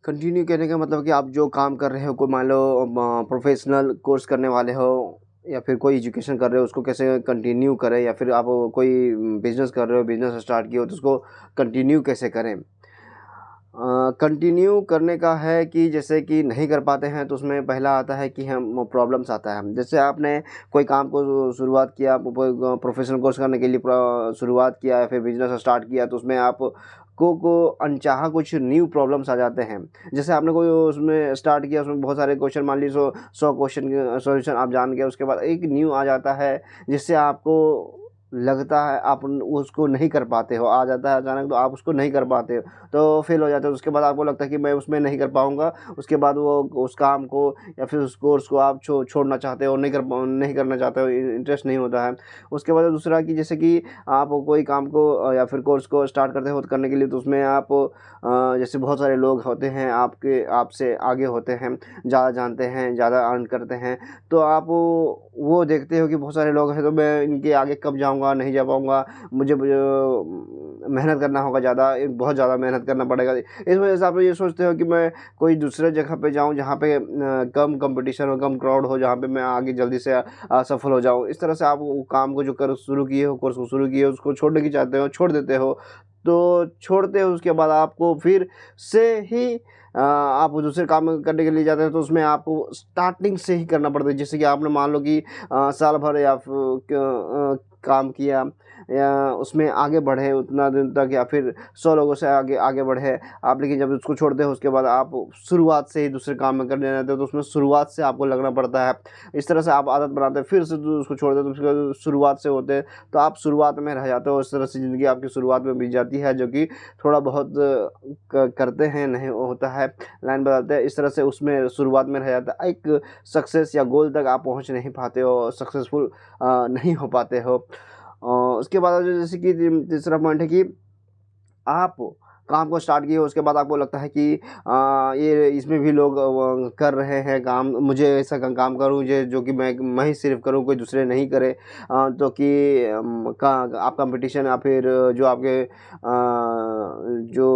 Continue कहने का मतलब कि आप जो काम कर रहे हो, कोई मान लो प्रोफेशनल कोर्स करने वाले हो या फिर कोई एजुकेशन कर रहे हो, उसको कैसे कंटिन्यू करें, या फिर आप कोई बिजनेस कर रहे हो, बिजनेस स्टार्ट किया हो तो उसको कंटिन्यू कैसे करें। कंटिन्यू करने का है कि जैसे कि नहीं कर पाते हैं तो उसमें पहला आता है कि हम प्रॉब्लम्स आता है। जैसे आपने कोई काम को शुरुआत किया, प्रोफेशनल कोर्स करने के लिए शुरुआत किया या फिर बिजनेस स्टार्ट किया, तो उसमें आप को अनचाहा कुछ न्यू प्रॉब्लम्स आ जाते हैं। जैसे आपने कोई उसमें स्टार्ट किया, उसमें बहुत सारे क्वेश्चन, मान लीजिए 100 क्वेश्चन के सॉल्यूशन आप जान गए, उसके बाद एक न्यू आ जाता है जिससे आपको लगता है आप उसको नहीं कर पाते हो, आ जाता है अचानक तो आप उसको नहीं कर पाते हो, तो फेल हो जाते हो। उसके बाद आपको लगता है कि मैं उसमें नहीं कर पाऊँगा। उसके बाद वो उस काम को या फिर उस कोर्स को आप छोड़ना चाहते हो, नहीं करना चाहते हो, इंटरेस्ट नहीं होता है। उसके बाद दूसरा कि जैसे कि आप कोई काम को या फिर कोर्स को स्टार्ट करते हो करने के लिए, तो उसमें आप जैसे बहुत सारे लोग होते हैं आपसे आगे होते हैं, ज़्यादा जानते हैं, ज़्यादा अर्न करते हैं, तो आप वो देखते हो कि बहुत सारे लोग हैं तो मैं इनके आगे कब जाऊँगा, नहीं जा पाऊँगा, मुझे मेहनत करना होगा ज़्यादा, बहुत ज़्यादा मेहनत करना पड़ेगा। इस वजह से आप ये सोचते हो कि मैं कोई दूसरे जगह पे जाऊँ जहाँ पे कम कंपटीशन हो, कम क्राउड हो, जहाँ पे मैं आगे जल्दी से सफल हो जाऊँ। इस तरह से आप वो काम को जो शुरू किए हो, कोर्स को शुरू किए हो, उसको छोड़ने की चाहते हो, छोड़ देते हो। तो छोड़ते हो, उसके बाद आपको फिर से ही आप दूसरे काम करने के लिए जाते हो, तो उसमें आपको स्टार्टिंग से ही करना पड़ता है। जैसे कि आपने मान लो कि साल भर या काम किया या उसमें आगे बढ़े उतना दिन तक, या फिर 100 लोगों से आगे आगे बढ़े आप, लेकिन जब उसको छोड़ते हो उसके बाद आप शुरुआत से ही दूसरे काम में करने जाते हो, तो उसमें शुरुआत से आपको लगना पड़ता है। इस तरह से आप आदत बनाते हैं, फिर से उसको छोड़ देते हो, उसके बाद शुरुआत से होते हैं, तो आप शुरुआत में रह जाते हो। इस तरह से ज़िंदगी आपकी शुरुआत में बीत जाती है, जो कि थोड़ा बहुत करते हैं, नहीं होता है, लाइन बताते हैं, इस तरह से उसमें शुरुआत में रह जाता है। एक सक्सेस या गोल तक आप पहुंच नहीं पाते हो, सक्सेसफुल नहीं हो पाते हो। उसके बाद जैसे कि तीसरा पॉइंट है कि आप काम को स्टार्ट किए, उसके बाद आपको लगता है कि ये इसमें भी लोग कर रहे हैं काम, मुझे ऐसा काम करूँ जो कि मैं ही सिर्फ करूँ, कोई दूसरे नहीं करे। तो कि आप कंपटीशन या फिर जो आपके जो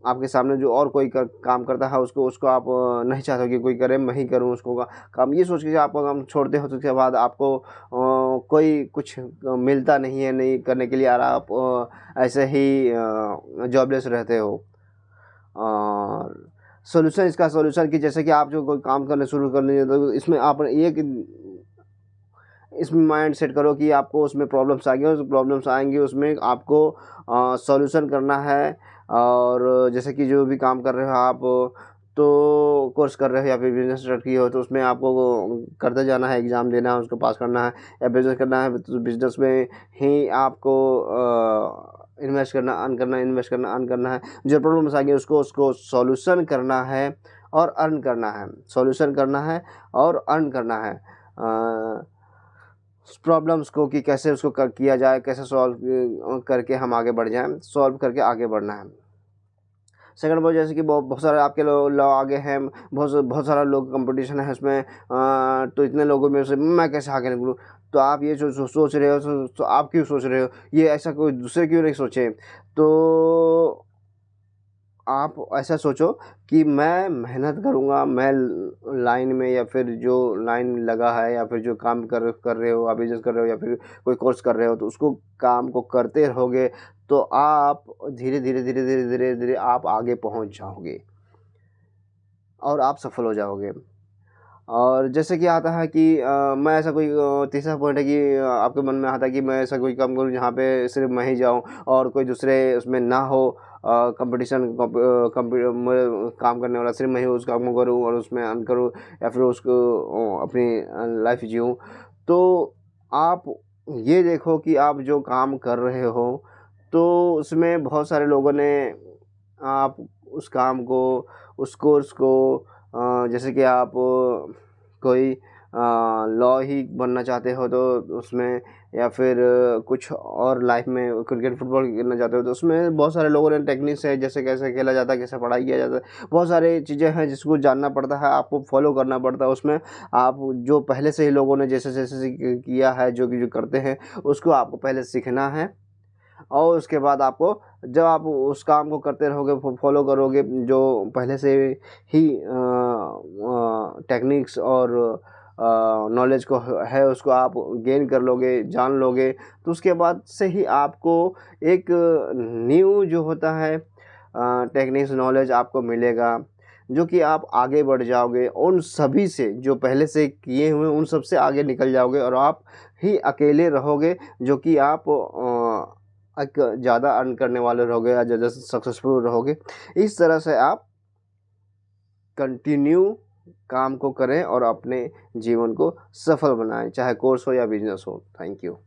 आपके सामने जो और कोई काम करता है, उसको उसको आप नहीं चाहते हो कि कोई करे, मैं ही करूँ उसको काम। ये सोच के आप काम छोड़ते हो, तो उसके बाद आपको कोई कुछ मिलता नहीं है नहीं करने के लिए, और आप ऐसे ही जॉबलेस रहते हो। और इसका सॉल्यूशन कि जैसे कि आप जो कोई काम करने शुरू करने, तो इसमें आप एक इसमें माइंड सेट करो कि आपको उसमें प्रॉब्लम्स आएंगे, उस प्रॉब्लम्स आएंगी, उसमें आपको सॉल्यूशन करना है। और जैसे कि जो भी काम कर रहे हो आप, तो कोर्स कर रहे हो या फिर बिजनेस स्टार्ट किए हो, तो उसमें आपको करते जाना है, एग्ज़ाम देना है, उसको पास करना है, या बिजनेस करना है तो बिजनेस में ही आपको इन्वेस्ट करना, अर्न करना, इन्वेस्ट करना, अर्न करना है। जो प्रॉब्लम्स आएंगे उसको सॉल्यूशन करना है और अर्न करना है, सॉल्यूशन करना है और अर्न करना है प्रॉब्लम्स को, कि कैसे उसको किया जाए, कैसे सॉल्व करके हम आगे बढ़ जाएं, सॉल्व करके आगे बढ़ना है। सेकंड पॉइंट, जैसे कि बहुत सारे आपके लोग आगे हैं, बहुत सारा लोग कंपटीशन है उसमें, तो इतने लोगों में से मैं कैसे आगे निकलूँ। तो आप ये सोच रहे हो, तो आप क्यों सोच रहे हो, ये ऐसा कोई दूसरे क्यों नहीं सोचे। तो आप ऐसा सोचो कि मैं मेहनत करूँगा, मैं लाइन में, या फिर जो लाइन लगा है, या फिर जो काम कर रहे हो, आप बिजनेस कर रहे हो या फिर कोई कोर्स कर रहे हो, तो उसको काम को करते रहोगे, तो आप धीरे धीरे धीरे धीरे धीरे धीरे आप आगे पहुंच जाओगे और आप सफल हो जाओगे। और जैसे कि आता है कि मैं ऐसा कोई तीसरा पॉइंट है कि आपके मन में आता है कि मैं ऐसा कोई काम करूँ जहाँ पे सिर्फ मैं ही जाऊँ और कोई दूसरे उसमें ना हो, कंपटीशन काम करने वाला सिर्फ मैं ही उस काम को करूँ और उसमें अर्न करूँ, या फिर उसको अपनी लाइफ जीऊँ। तो आप ये देखो कि आप जो काम कर रहे हो, तो उसमें बहुत सारे लोगों ने आप उस काम को, उस कोर्स को, जैसे कि आप कोई लॉ ही बनना चाहते हो तो उसमें, या फिर कुछ और लाइफ में क्रिकेट फुटबॉल खेलना चाहते हो, तो उसमें बहुत सारे लोगों ने टेक्निक्स है, जैसे कैसे खेला जाता है, कैसे पढ़ाई किया जाता है, बहुत सारी चीज़ें हैं जिसको जानना पड़ता है, आपको फॉलो करना पड़ता है। उसमें आप जो पहले से ही लोगों ने जैसे जैसे किया है, जो करते हैं, उसको आपको पहले सीखना है और उसके बाद आपको जब आप उस काम को करते रहोगे, फॉलो करोगे, जो पहले से ही टेक्निक्स और नॉलेज को है उसको आप गेन कर लोगे, जान लोगे, तो उसके बाद से ही आपको एक न्यू जो होता है टेक्निक्स नॉलेज आपको मिलेगा, जो कि आप आगे बढ़ जाओगे उन सभी से, जो पहले से किए हुए उन सब से आगे निकल जाओगे, और आप ही अकेले रहोगे जो कि आप एक ज़्यादा अर्न करने वाले रहोगे या ज़्यादा सक्सेसफुल रहोगे। इस तरह से आप कंटिन्यू काम को करें और अपने जीवन को सफल बनाएं, चाहे कोर्स हो या बिजनेस हो। Thank you.